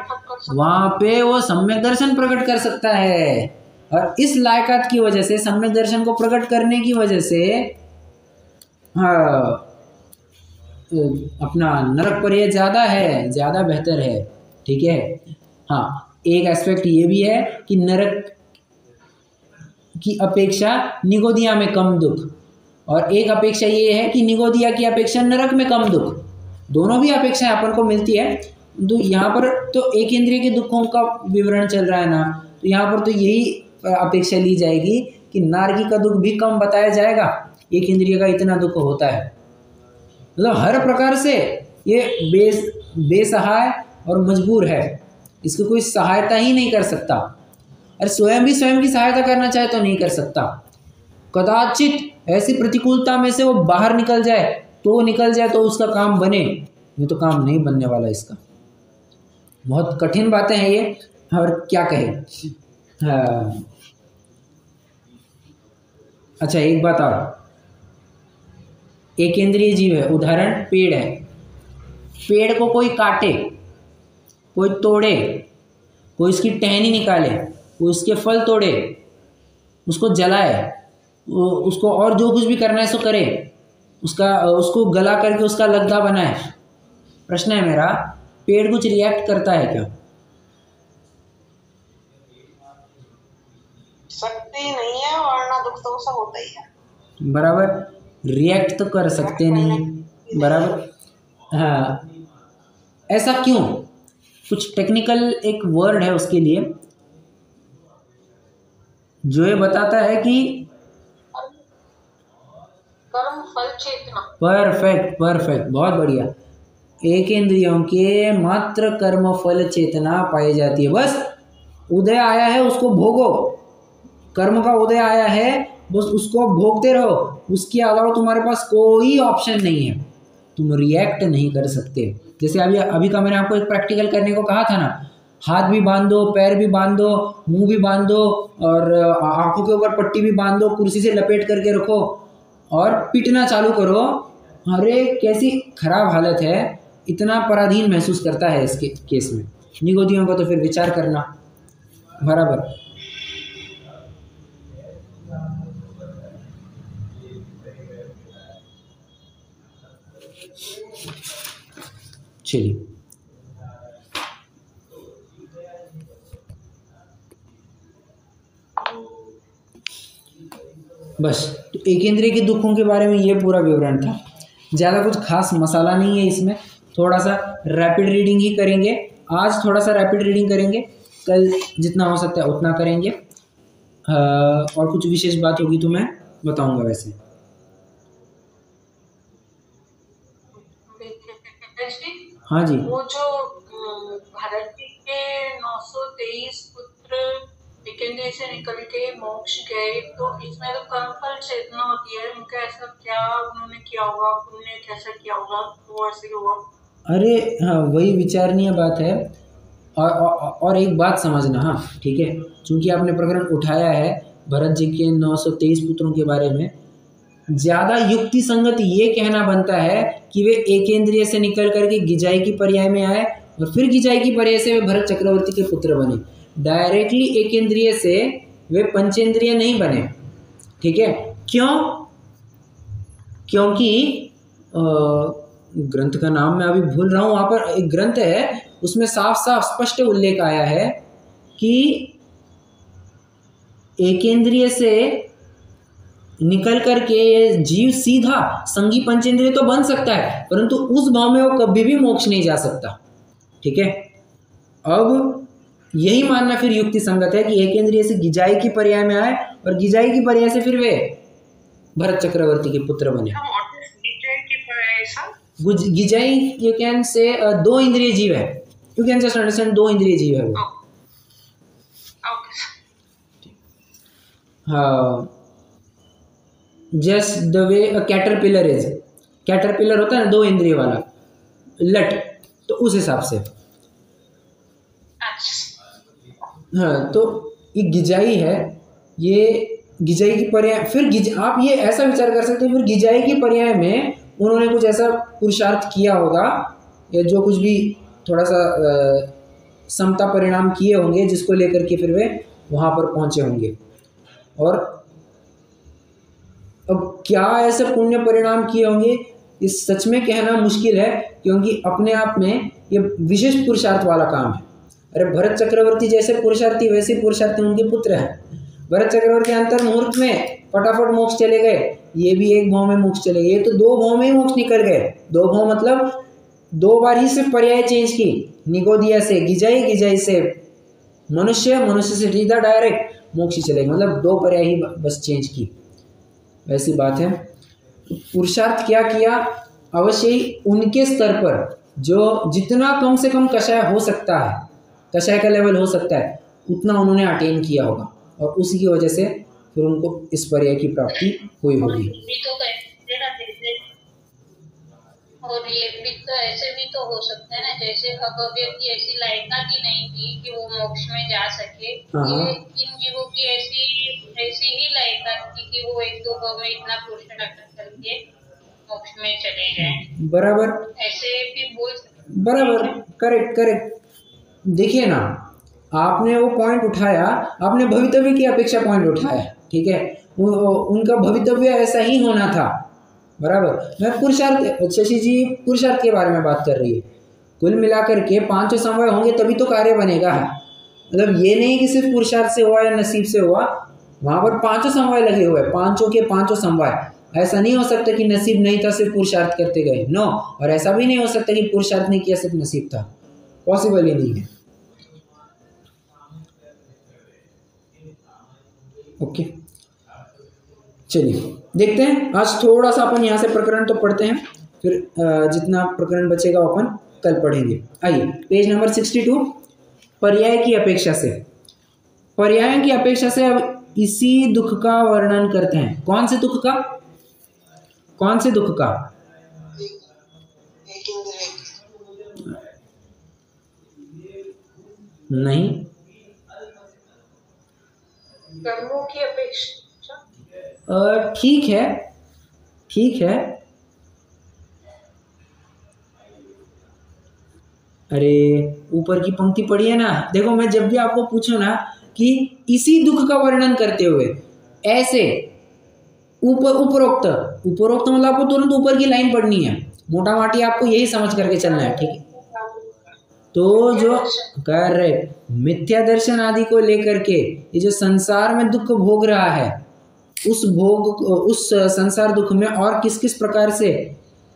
वहां पे वो सम्यक दर्शन प्रकट कर सकता है, और इस लायकात की वजह से, सम्यक दर्शन को प्रकट करने की वजह से हाँ अपना नरक पर ये ज़्यादा है, ज़्यादा बेहतर है। ठीक है, हाँ एक एस्पेक्ट ये भी है कि नरक की अपेक्षा निगोदिया में कम दुख, और एक अपेक्षा ये है कि निगोदिया की अपेक्षा नरक में कम दुख। दोनों भी अपेक्षाएं अपन को मिलती है। तो यहाँ पर तो एक इंद्रिय के दुखों का विवरण चल रहा है ना, तो यहाँ पर तो यही अपेक्षा ली जाएगी कि नारकी का दुख भी कम बताया जाएगा, एक इंद्रिय का इतना दुख होता है। मतलब हर प्रकार से ये बेसहाय और मजबूर है, इसको कोई सहायता ही नहीं कर सकता। अरे स्वयं भी स्वयं की सहायता करना चाहे तो नहीं कर सकता। कदाचित ऐसी प्रतिकूलता में से वो बाहर निकल जाए तो उसका काम बने, ये तो काम नहीं बनने वाला इसका। बहुत कठिन बातें हैं ये, और क्या कहे। हाँ अच्छा, एक बात और, एक इंद्रिय जीव है, उदाहरण पेड़ है। पेड़ को कोई काटे, कोई तोड़े, कोई इसकी टहनी निकाले, कोई इसके फल तोड़े, उसको जलाए, उसको और जो कुछ भी करना है सो करे, उसको गला करके उसका लद्दा बनाए। प्रश्न है मेरा, पेड़ कुछ रिएक्ट करता है क्या? शक्ति नहीं है, वरना दुख तो सब होता ही है। बराबर, रिएक्ट तो कर सकते नहीं, बराबर। हाँ, ऐसा क्यों? कुछ टेक्निकल एक वर्ड है उसके लिए, जो ये बताता है कि कर्म फल चेतना। परफेक्ट, बहुत बढ़िया। एक इंद्रियों के मात्र कर्म फल चेतना पाई जाती है। बस उदय आया है उसको भोगो, कर्म का उदय आया है बस उसको भोगते रहो, उसके अलावा तुम्हारे पास कोई ऑप्शन नहीं है, तुम रिएक्ट नहीं कर सकते। जैसे अभी का मैंने आपको एक प्रैक्टिकल करने को कहा था ना, हाथ भी बांध दो, पैर भी बांध दो, मुंह भी बांध दो, और आंखों के ऊपर पट्टी भी बांध दो, कुर्सी से लपेट करके रखो और पीटना चालू करो। अरे कैसी खराब हालत है, इतना पराधीन महसूस करता है इसके केस में। निगोदियों का तो फिर विचार करना, बराबर। चलिए, बस तो एक इंद्रिय के दुखों के बारे में ये पूरा विवरण था। ज़्यादा कुछ खास मसाला नहीं है इसमें, थोड़ा सा रैपिड रीडिंग ही करेंगे आज, थोड़ा सा रैपिड रीडिंग करेंगे, कल जितना हो सकता है उतना करेंगे। और कुछ विशेष बात होगी तो मैं बताऊंगा। वैसे हाँ जी, वो जो भारत के 923 पुत्र विकेंद्रिय से निकल के मोक्ष गए, तो इसमें तो कर्मफल चेतना होती है, उनका ऐसा क्या उन्होंने किया होगा, पुण्य कैसा किया होगा, वो ऐसे हुआ। अरे हाँ, वही विचारणीय बात है। और एक बात समझना, हाँ ठीक है, चूंकि आपने प्रकरण उठाया है भरत जी के 923 पुत्रों के बारे में, ज़्यादा युक्ति संगत ये कहना बनता है कि वे एकेंद्रिय से निकल करके गिजाई की पर्याय में आए, और फिर गिजाई की पर्याय से वे भरत चक्रवर्ती के पुत्र बने। डायरेक्टली एकेंद्रिय से वे पंचेंद्रिय नहीं बने। ठीक है, क्यों? क्योंकि ग्रंथ का नाम मैं अभी भूल रहा हूँ, वहाँ पर एक ग्रंथ है उसमें साफ साफ स्पष्ट उल्लेख आया है कि एकेंद्रिय से निकल करके जीव सीधा संगी पंचेंद्रिय तो बन सकता है, परंतु उस भाव में वो कभी भी मोक्ष नहीं जा सकता। ठीक है, अब यही मानना फिर युक्ति संगत है कि एकेंद्रिय से गिजाई की पर्याय में आए और गिजाई की पर्याय से फिर वे भरत चक्रवर्ती के पुत्र बने। गिजाई यू कैन से 2 इंद्रिय जीव है, यू कैन जस्ट अंडरस्टैंड 2 इंद्रिय जीव है वो। हाँ, just the way a caterpillar is, caterpillar होता है ना 2 इंद्रिय वाला लट, तो उस हिसाब से। हाँ, तो ये गिजाई है, ये गिजाई की पर्याय फिर आप ये ऐसा विचार कर सकते हैं फिर गिजाई की पर्याय में उन्होंने कुछ ऐसा पुरुषार्थ किया होगा या जो कुछ भी थोड़ा सा समता परिणाम किए होंगे जिसको लेकर के फिर वे वहाँ पर पहुँचे होंगे। और अब क्या ऐसे पुण्य परिणाम किए होंगे इस सच में कहना मुश्किल है, क्योंकि अपने आप में ये विशेष पुरुषार्थ वाला काम है। अरे भरत चक्रवर्ती जैसे पुरुषार्थी वैसे पुरुषार्थी उनके पुत्र हैं। भरत चक्रवर्ती अंतर मुहूर्त में फटाफट मोक्ष चले गए, ये भी एक भाव में मोक्ष चले गए, ये तो 2 भाव में ही मोक्ष निकल गए। 2 भाव मतलब 2 बार ही सिर्फ पर्याय चेंज की, निगोदिया से गिजाई, गिजाई से मनुष्य, मनुष्य से सीधा डायरेक्ट मोक्ष ही चले गए, मतलब 2 पर्याय ही बस चेंज की, वैसी बात है। पुरुषार्थ क्या किया, अवश्य ही उनके स्तर पर जो जितना कम से कम कषाय हो सकता है, कषाय का लेवल हो सकता है, उतना उन्होंने अटेन किया होगा और उसी की वजह से फिर उनको इस पर्याय की प्राप्ति हुई होगी। और ये भी तो ऐसे भी तो हो सकता है ना, जैसे अभव्य की ऐसी लायका की नहीं थी कि वो मोक्ष में जा सके, ये इन जीवों की ऐसी ही लायका थी कि वो 1-2 भाव में इतना पुरुषार्थ करके मोक्ष में चले जाएं। बराबर, ऐसे भी बोल सकते। बराबर, करेक्ट करेक्ट। देखिए ना, आपने वो पॉइंट उठाया, आपने भवितव्य की अपेक्षा पॉइंट उठाया, ठीक है, उनका भवितव्य ऐसा ही होना था। बराबर, मैं पुरुषार्थ, शशि जी पुरुषार्थ के बारे में बात कर रही है, कुल मिलाकर के 5 समवाय होंगे तभी तो कार्य बनेगा। मतलब ये नहीं कि सिर्फ पुरुषार्थ से हुआ या नसीब से हुआ, वहां पर 5 समवाय लगे हुए, 5 के 5 समवाय। ऐसा नहीं हो सकता कि नसीब नहीं था सिर्फ पुरुषार्थ करते गए, नो, और ऐसा भी नहीं हो सकता कि पुरुषार्थ नहीं किया सिर्फ नसीब था, पॉसिबल ही नहीं है। ओके, चलिए देखते हैं, आज थोड़ा सा अपन यहाँ से प्रकरण तो पढ़ते हैं, फिर जितना प्रकरण बचेगा वो अपन कल पढ़ेंगे। आइए पेज नंबर 62, पर्याय की अपेक्षा से। पर्याय की अपेक्षा से अब इसी दुख का वर्णन करते हैं। कौन से दुख का, कौन से दुख का? नहीं, कर्मों की अपेक्षा। ठीक है, ठीक है। अरे ऊपर की पंक्ति पढ़िए ना, देखो मैं जब भी आपको पूछूं ना कि इसी दुख का वर्णन करते हुए ऐसे उपरोक्त, उपरोक्त मतलब आपको तुरंत ऊपर की लाइन पढ़नी है, मोटा माटी आपको यही समझ करके चलना है, ठीक है। तो जो कर रहे मिथ्या दर्शन आदि को लेकर के ये जो संसार में दुख भोग रहा है, उस भोग, उस संसार दुख में और किस किस प्रकार से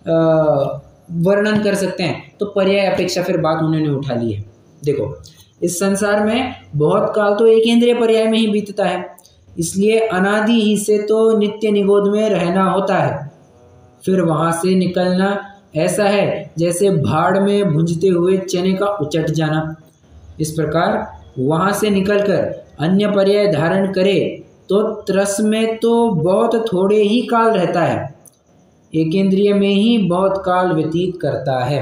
वर्णन कर सकते हैं, तो पर्याय अपेक्षा फिर बात उन्होंने उठा ली है। देखो, इस संसार में बहुत काल तो एक इंद्रिय पर्याय में ही बीतता है, इसलिए अनादि ही से तो नित्य निगोद में रहना होता है। फिर वहां से निकलना ऐसा है जैसे भाड़ में भुंजते हुए चने का उचट जाना। इस प्रकार वहां से निकलकर अन्य पर्याय धारण करे तो त्रस में तो बहुत थोड़े ही काल रहता है, एक इंद्रिय में ही बहुत काल व्यतीत करता है।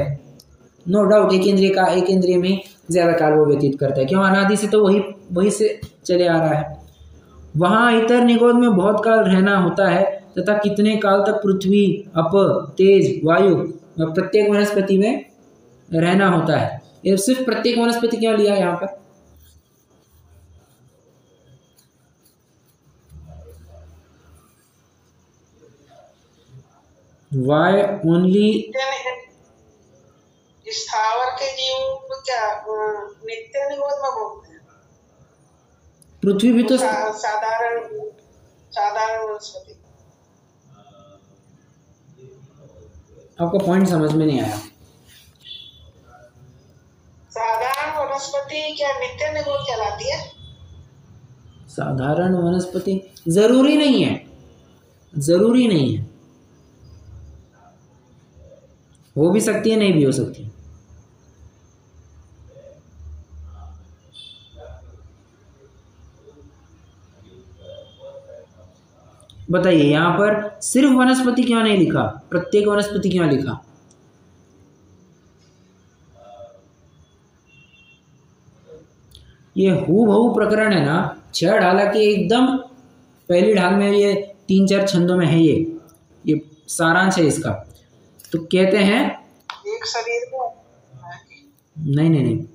नो डाउट एक इंद्रिय में ज़्यादा काल वो व्यतीत करता है, क्यों? अनादि से तो वही से चले आ रहा है। वहाँ इतर निगोद में बहुत काल रहना होता है तथा कितने काल तक पृथ्वी, अप, तेज, वायु, प्रत्येक वनस्पति में रहना होता है। ये सिर्फ प्रत्येक वनस्पति क्यों लिया यहाँ पर? Why only स्थावर के जीव को क्या नित्य निरोध में बोलते हैं? पृथ्वी भी तो साधारण साधारण वनस्पति। आपका पॉइंट समझ में नहीं आया। साधारण वनस्पति क्या नित्य निरोध कहलाती है? साधारण वनस्पति जरूरी नहीं है, जरूरी नहीं है, हो भी सकती है, नहीं भी हो सकती। बताइए यहां पर सिर्फ वनस्पति क्यों नहीं लिखा, प्रत्येक वनस्पति क्यों लिखा? ये हूबहू प्रकरण है ना, 6 ढाला के एकदम पहली ढाल में, ये 3-4 छंदों में है, ये सारांश है इसका। तो कहते हैं एक शरीर को नहीं नहीं नहीं,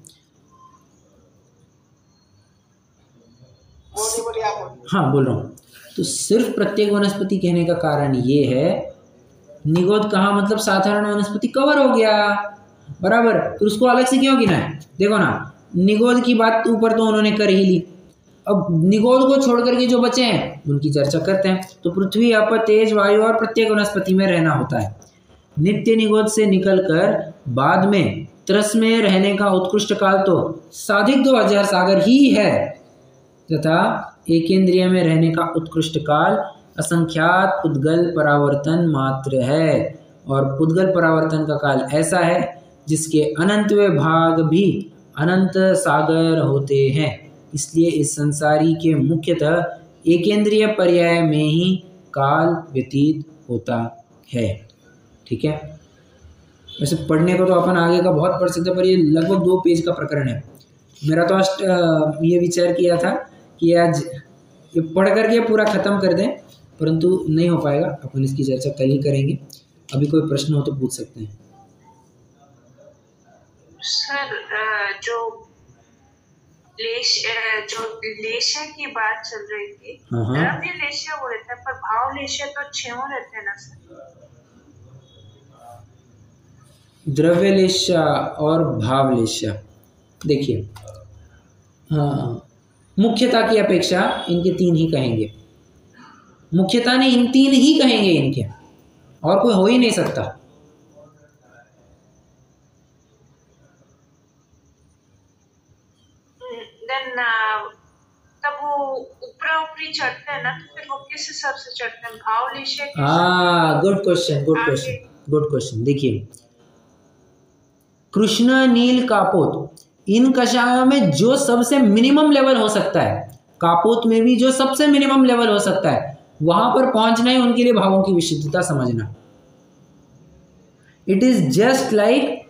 हाँ बोल रहा हूँ। तो सिर्फ प्रत्येक वनस्पति कहने का कारण ये है, निगोद कहा मतलब साधारण वनस्पति कवर हो गया, बराबर। तो उसको अलग से क्यों गिना है? देखो ना, निगोद की बात ऊपर तो उन्होंने कर ही ली, अब निगोद को छोड़ करके जो बचे हैं उनकी चर्चा करते हैं। तो पृथ्वी, आप, तेज, वायु और प्रत्येक वनस्पति में रहना होता है। नित्य निगोद से निकलकर बाद में त्रस में रहने का उत्कृष्ट काल तो साधिक 2000 सागर ही है, तथा एकेंद्रिय में रहने का उत्कृष्ट काल असंख्यात पुद्गल परावर्तन मात्र है। और पुद्गल परावर्तन का काल ऐसा है जिसके अनंतवें भाग भी अनंत सागर होते हैं। इसलिए इस संसारी के मुख्यतः एकेंद्रीय पर्याय में ही काल व्यतीत होता है। ठीक है, वैसे पढ़ने को तो अपन आगे का बहुत पढ़ सकते हैं, पर ये लगभग 2 पेज का प्रकरण है। मेरा तो आज ये विचार किया था कि आज ये पढ़ करके पूरा ख़त्म कर दें, परंतु नहीं हो पाएगा, अपन इसकी चर्चा कल ही करेंगे। अभी कोई प्रश्न हो तो पूछ सकते हैं। सर, जो लेशिया की बात चल रही थी, द्रव्य लेशिया वो रहता है, पर भाव लेशिया तो 6 रहते हैं ना सर? द्रव्य लेशिया और भाव लेशिया, देखिए, हाँ, मुख्यता की अपेक्षा इनके 3 ही कहेंगे, मुख्यता ने इन 3 ही कहेंगे इनके, और कोई हो ही नहीं सकता। तब वो ऊपरी चढ़ते हैं ना, तो फिर वो किस हिसाब से चढ़ते हैं? भाव लेशिया? हाँ, good question, good question, good question. देखिए, कृष्ण, नील, कापोत, इन कषायों में जो सबसे मिनिमम लेवल हो सकता है, कापोत में भी जो सबसे मिनिमम लेवल हो सकता है, वहां पर पहुंचना ही उनके लिए भावों की विशुद्धता समझना। It is just like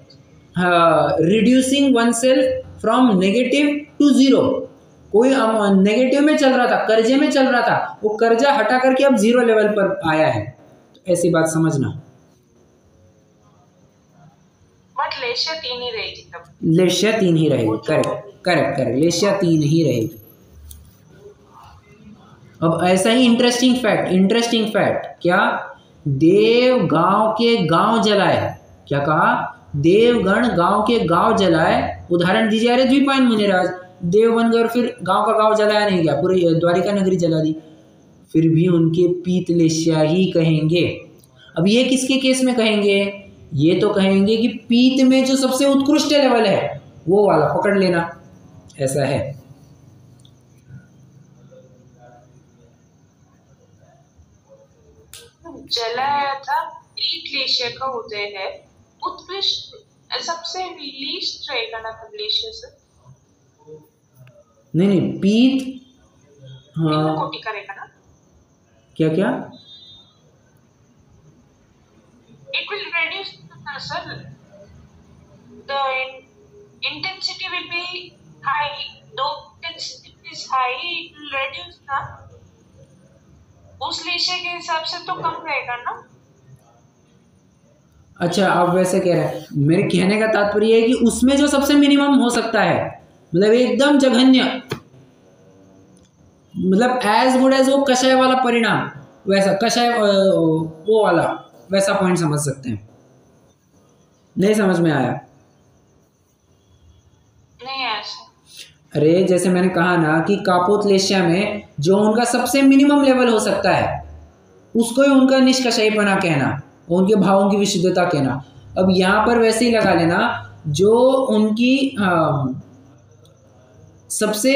reducing oneself from negative to 0। कोई नेगेटिव में चल रहा था, कर्जे में चल रहा था, वो कर्जा हटा करके अब 0 लेवल पर आया है, तो ऐसी बात समझना। बट लेशिया 3 ही रहेगी तब। लेशिया 3 ही रहेगी, करेक्ट करेक्ट करेक्ट, लेशिया 3 ही रहेगी। अब ऐसा ही इंटरेस्टिंग फैक्ट क्या, देव गांव के गांव जलाए, क्या कहा, देवगण गांव के गांव जलाए। उदाहरण दीजिए, अरे द्वीपायन मुनिराज, देव बन गए और फिर गांव का गांव जलाया नहीं गया, पूरी द्वारिका नगरी जला दी, फिर भी उनके पीत लेशिया ही कहेंगे। अब ये किसके केस में कहेंगे? ये तो कहेंगे कि पीत में जो सबसे उत्कृष्ट लेवल है वो वाला पकड़ लेना, ऐसा है। जलाया था पीत लेशिया का उदय है, उत्कृष्ट सबसे लीस्ट रहेगा ना तब लेशिया से? नहीं, पीत, हाँ, कोटि करेगा ना? क्या क्या? It will reduce, sir. The intensity will be high. Though intensity is high, it will reduce ना? उस लेशिया के हिसाब से तो कम रहेगा ना? अच्छा, आप वैसे कह रहे हैं, मेरे कहने का तात्पर्य है कि उसमें जो सबसे मिनिमम हो सकता है, मतलब एकदम जघन्य, मतलब एज गुड एज वो कषाय वाला परिणाम, वैसा कषाय वो वाला, वैसा पॉइंट समझ सकते हैं। नहीं समझ में आया? नहीं ऐसे। अरे जैसे मैंने कहा ना कि कापोथलेशिया में जो उनका सबसे मिनिमम लेवल हो सकता है उसको ही उनका निष्कषयपना कहना, उनके भावों की विशुद्धता कहना। अब यहाँ पर वैसे ही लगा लेना, जो उनकी सबसे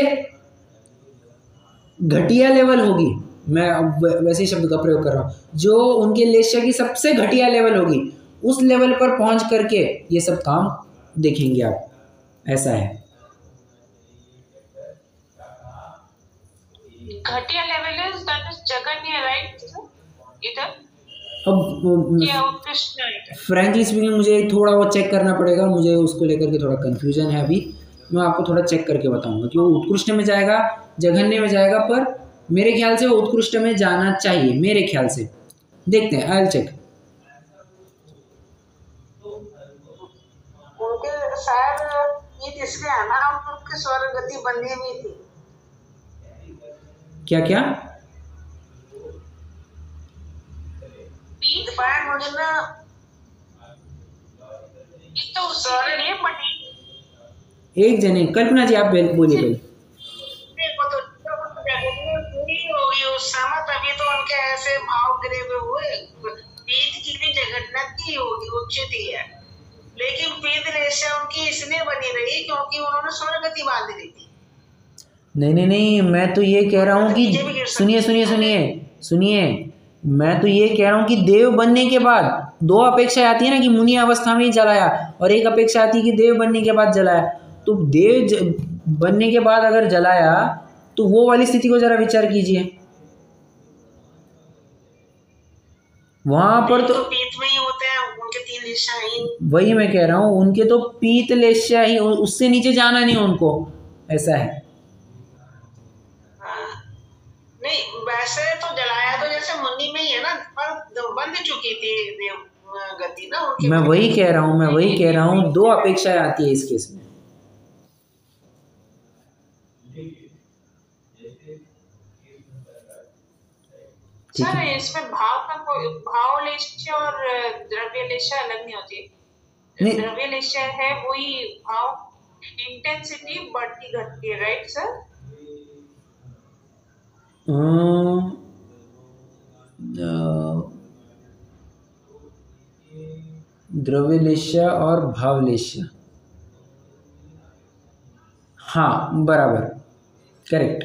घटिया लेवल होगी, मैं अब वैसे ही शब्द का प्रयोग कर रहा हूँ, जो उनके लेशिया की सबसे घटिया लेवल होगी उस लेवल पर पहुंच करके ये सब काम देखेंगे आप, ऐसा है। घटिया लेवल इज दैट इज जघन्य, राइट? इधर अब फ्रैंकली स्पीकिंग मुझे थोड़ा वो चेक करना पड़ेगा, मुझे उसको लेकर के थोड़ा कंफ्यूजन है अभी, मैं आपको थोड़ा चेक करके बताऊंगा कि वो उत्कृष्ट में जाएगा जघन्य में जाएगा, पर मेरे ख्याल से वो उत्कृष्ट में जाना चाहिए, मेरे ख्याल से। देखते हैं, आई विल चेक। उनके शायद इसलिए है ना, उनकी स्वर गति बंधी हुई थी। क्या क्या? मुझे ना तो स्वर नहीं बनी। एक जने कल्पना जी आप बोलिए पहले। होगी उस समय, तभी तो उनके ऐसे भाव गिरे हुए। पीत की भी जगन्नति होगी, उच्चती है, लेकिन पीत लेशिया उनकी इसलिए बनी रही क्योंकि उन्होंने स्वर्गति बांध ली थी। नहीं, मैं तो ये कह रहा हूँ कि सुनिए, मैं तो ये कह रहा हूँ कि देव बनने के बाद दो अपेक्षाएं आती है ना, कि मुनि अवस्था में ही जलाया, और एक अपेक्षा आती है कि देव बनने के बाद जलाया। तो देव बनने के बाद अगर जलाया तो वो वाली स्थिति को जरा विचार कीजिए, वहां पर तो पीत में ही होते हैं उनके 3 लेशिया ही। वही मैं कह रहा हूँ, उनके तो पीत लेशिया ही, उससे नीचे जाना नहीं उनको, ऐसा है। नहीं वैसे तो जलाया तो जैसे मुनि में ही है ना, पर बंध चुकी थी देव गति ना उनकी। मैं वही कह रहा हूँ, दो अपेक्षाएं आती है इस केस में। सर इसमें भाव का कोई भाव लेशिया और द्रव्य लेशिया अलग नहीं होती? द्रव्य लेशिया है वही भाव इंटेंसिटी बढ़ती घटती है, राइट सर? द्रव्य लेशिया और भाव लेशिया, हाँ बराबर, करेक्ट।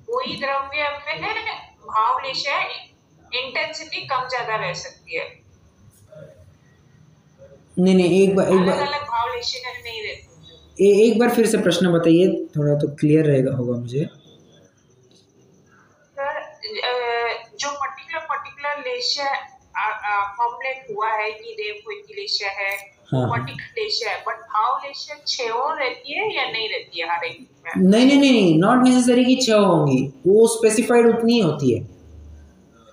वही द्रव्य में भाव लेशिया इंटेंसिटी कम ज्यादा रह सकती है। नहीं एक बार अलग भाव लेशिया नहीं रहती। एक बार फिर से प्रश्न बताइए, थोड़ा तो क्लियर रहेगा होगा मुझे। सर जो पर्टिकुलर लेशिया फॉर्मुलेट हुआ है कि देव कोई लेशिया है, पर्टिकुलर लेशिया है, बट भाव लेशिया 6 रहती है या नहीं रहती है हर एक में? नहीं, नॉट नेसेसरी कि 6 होंगी, वो स्पेसिफाइड उतनी ही होती है।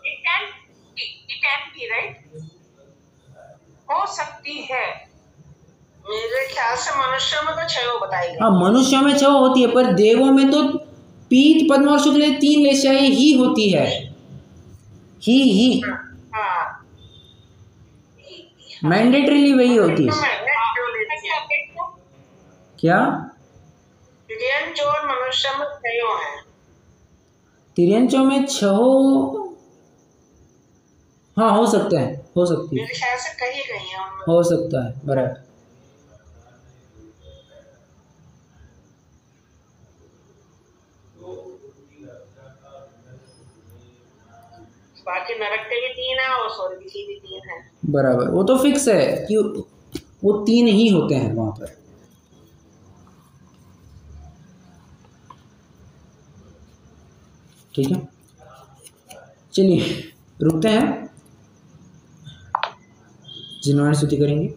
It can be, right? हो सकती है, मेरे ख्याल से मनुष्य में तो 6 बताएगा। हाँ मनुष्य में 6 होती है, पर देवों में तो पीत पद्म और शुक्ल 3 लेशियाएं ही होती है, ही हाँ मैंडेटरीली वही होती है। क्या तिर्यंचो और मनुष्य में 6 है? तिर्यंचो में 6 हाँ हो सकता है, हो सकती है, मेरे ख्याल से कहीं है, हो सकता है, बराबर। बाकी नरक के भी 3 है और स्वर्ग की भी 3 है, बराबर। वो तो फिक्स है कि वो 3 ही होते हैं वहां पर। ठीक है, चलिए रुकते हैं, जिनवाणी स्तुति करेंगे।